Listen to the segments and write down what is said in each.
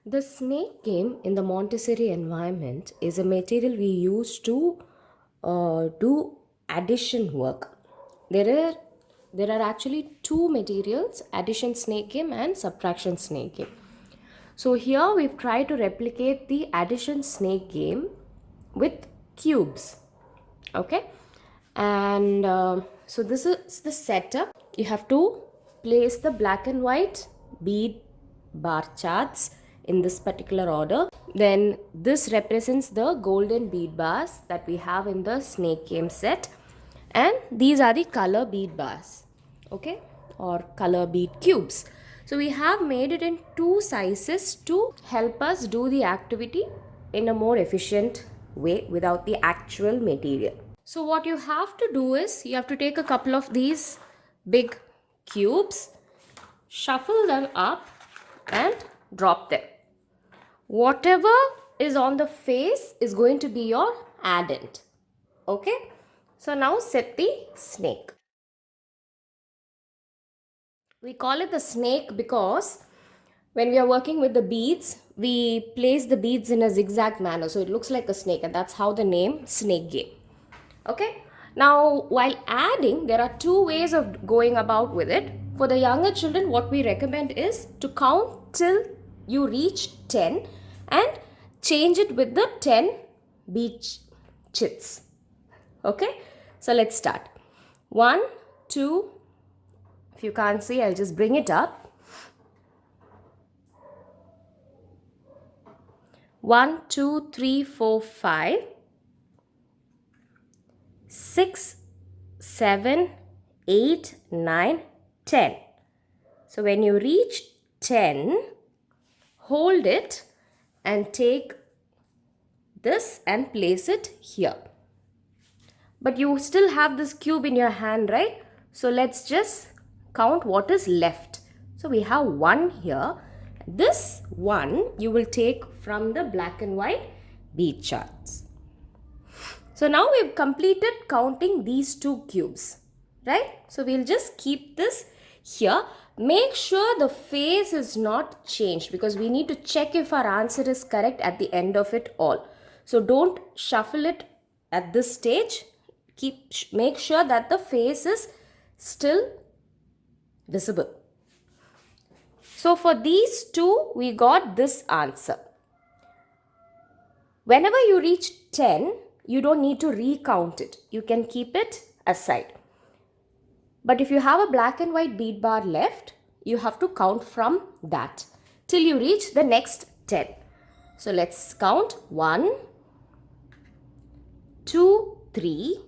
The snake game in the Montessori environment is a material we use to do addition work. There are there are actually two materials: addition snake game and subtraction snake game. So here we've tried to replicate the addition snake game with cubes. Okay, and so this is the setup. You have to place the black and white bead bar charts in this particular order. Then this represents the golden bead bars that we have in the snake game set, and these are the color bead bars, okay, or color bead cubes. So we have made it in two sizes to help us do the activity in a more efficient way without the actual material. So what you have to do is you have to take a couple of these big cubes, shuffle them up and drop them. Whatever is on the face is going to be your addend. Okay? So now set the snake. We call it the snake because when we are working with the beads, we place the beads in a zigzag manner. So it looks like a snake, and that's how the name snake game. Okay? Now, while adding, there are two ways of going about with it. For the younger children, what we recommend is to count till you reach 10 and change it with the 10 bead chits. Okay? So let's start. 1, 2, if you can't see, I'll just bring it up. 1, 2, 3, 4, 5, 6, 7, 8, 9, 10. So when you reach 10, hold it and take this and place it here. But you still have this cube in your hand, right? So let's just count what is left. So we have 1 here. This 1 you will take from the black and white bead charts. So now we've completed counting these two cubes, right? So we'll just keep this here. Make sure the face is not changed because we need to check if our answer is correct at the end of it all. So don't shuffle it at this stage. Make sure that the face is still visible. So for these two, we got this answer. Whenever you reach 10, you don't need to recount it. You can keep it aside. But if you have a black and white bead bar left, you have to count from that till you reach the next 10. So let's count 1, 2, 3,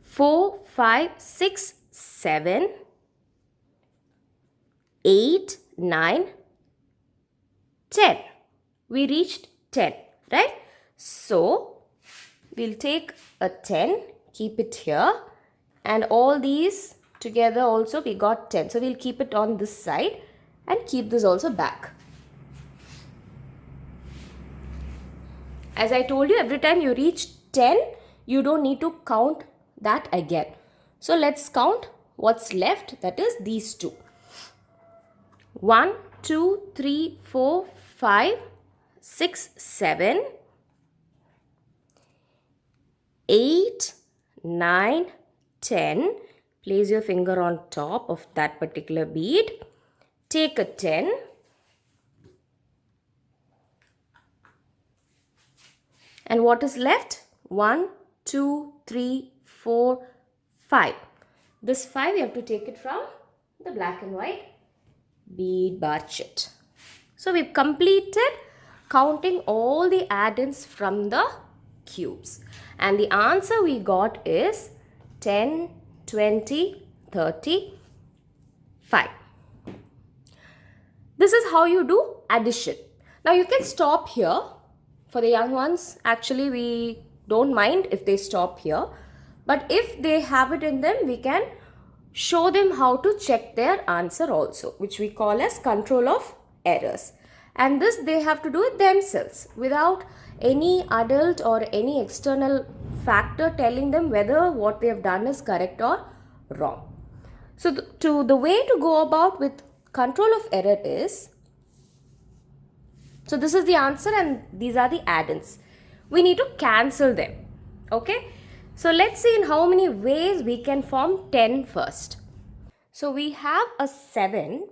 4, 5, 6, 7, 8, 9, 10. We reached 10, right? So we'll take a 10, keep it here, and all these together also we got 10. So we'll keep it on this side and keep this also back. As I told you, every time you reach 10, you don't need to count that again. So let's count what's left, that is these two. 1, 2, 3, 4, 5, 6, 7, 8, 9, 10. Place your finger on top of that particular bead. Take a 10. And what is left? 1, 2, 3, 4, 5. This 5 you have to take it from the black and white bead bar chit. So we've completed counting all the addends from the cubes. And the answer we got is 10, 20, 30, 5. This is how you do addition. Now you can stop here. For the young ones, actually we don't mind if they stop here. But if they have it in them, we can show them how to check their answer also, which we call as control of errors. And this they have to do it themselves without any adult or any external factor telling them whether what they have done is correct or wrong. So the way to go about with control of error is So this is the answer and these are the addends. We need to cancel them. Okay. So let's see in how many ways we can form 10 first. So we have a 7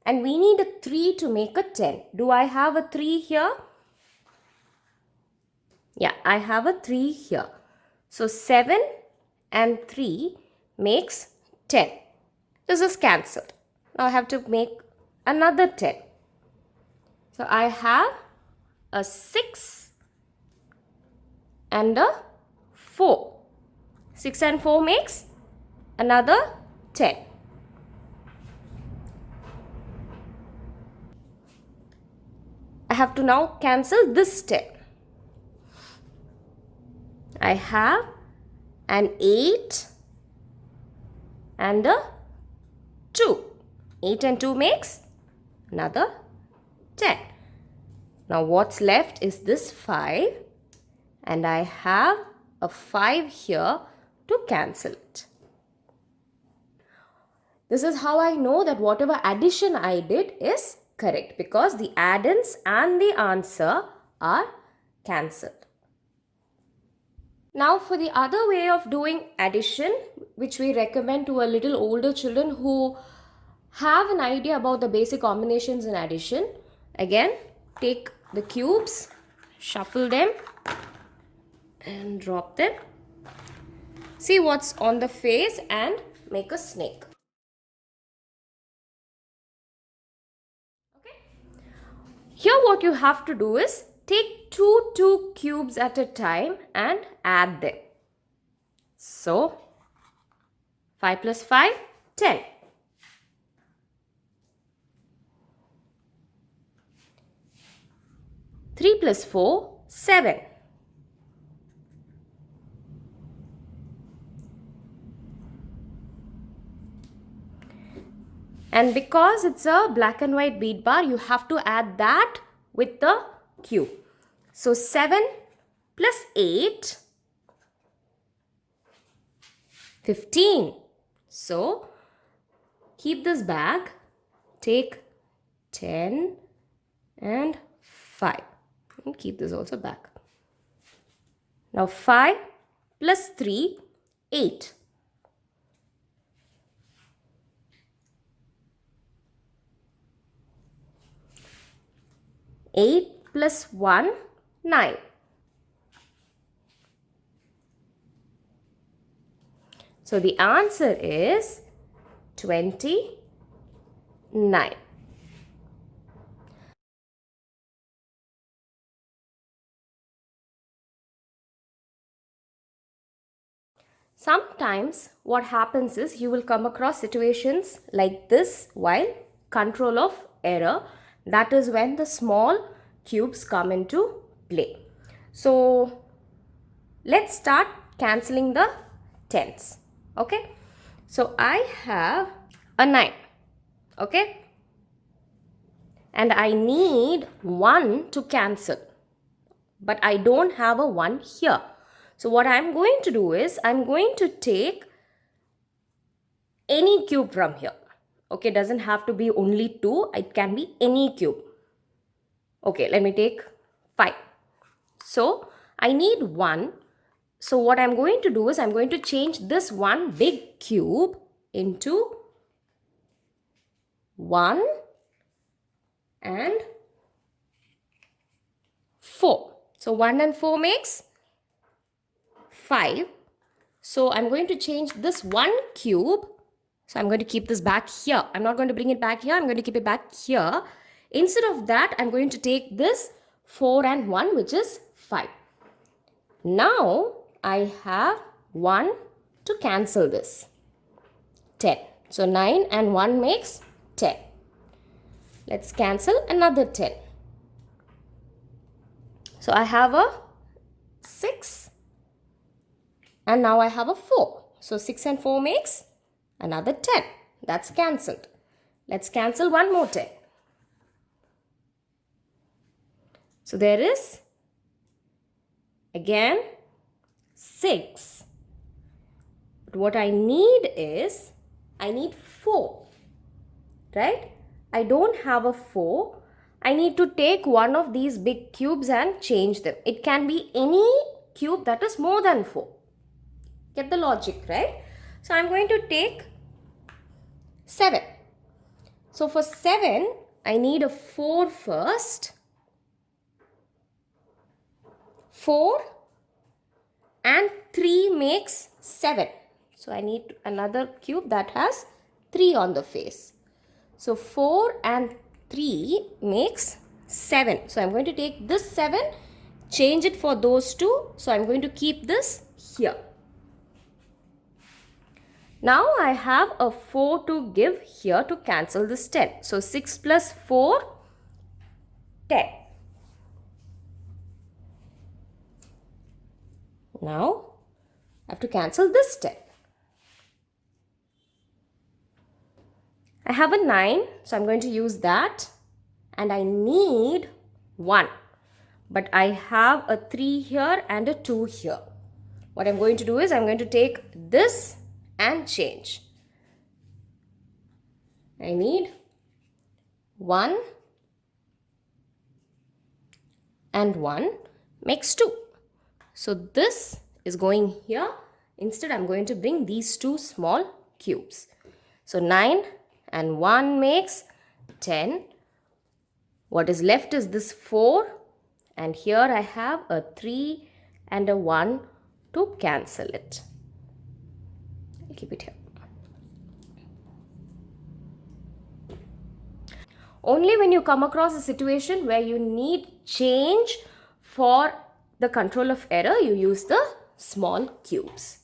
and we need a 3 to make a 10. Do I have a 3 here? Yeah, I have a 3 here. So 7 and 3 makes 10. This is cancelled. Now I have to make another 10. So I have a 6 and a 4. 6 and 4 makes another 10. I have to now cancel this 10. I have an 8 and a 2. 8 and 2 makes another 10. Now what's left is this 5 and I have a 5 here to cancel it. This is how I know that whatever addition I did is correct because the addends and the answer are cancelled. Now for the other way of doing addition, which we recommend to a little older children who have an idea about the basic combinations in addition, again take the cubes, shuffle them and drop them. See what's on the face and make a snake. Okay. Here what you have to do is take two cubes at a time and add them. So 5 plus 5, 10. 3 plus 4, 7. And because it's a black and white bead bar, you have to add that with the cube. So 7 plus 8, 15. So keep this back, take 10 and 5. And keep this also back. Now 5 plus 3, 8. 8 plus 1, 9. So the answer is 29. Sometimes what happens is you will come across situations like this while control of error. That is when the small cubes come into play. So let's start cancelling the tens. Okay. So I have a 9. Okay. And I need 1 to cancel. But I don't have a 1 here. So what I'm going to do is I'm going to take any cube from here. Okay, doesn't have to be only 2. It can be any cube. Okay, let me take 5. So I need 1. So what I'm going to do is I'm going to change this one big cube into 1 and 4. So 1 and 4 makes 5. So I'm going to change this one cube. So I'm going to keep this back here. I'm not going to bring it back here. I'm going to keep it back here. Instead of that, I'm going to take this 4 and 1, which is 5. Now I have 1 to cancel this. 10. So 9 and 1 makes 10. Let's cancel another 10. So I have a 6 and now I have a 4. So 6 and 4 makes another 10. That's cancelled. Let's cancel one more 10. So there is again 6. But what I need is, I need 4. Right? I don't have a 4. I need to take one of these big cubes and change them. It can be any cube that is more than 4. Get the logic, right? So I'm going to take 7. So for 7, I need a 4 first. 4 and 3 makes 7. So I need another cube that has 3 on the face. So 4 and 3 makes 7. So I'm going to take this 7, change it for those two. So I'm going to keep this here. Now I have a 4 to give here to cancel this 10. So 6 plus 4, 10. Now I have to cancel this 10. I have a 9, so I'm going to use that, and I need 1. But I have a 3 here and a 2 here. What I'm going to do is I'm going to take this and change. I need 1 and 1 makes 2. So this is going here. Instead, I'm going to bring these two small cubes. So 9 and 1 makes 10. What is left is this 4. And here I have a 3 and a 1 to cancel it. I'll keep it here. Only when you come across a situation where you need change for the control of error, you use the small cubes.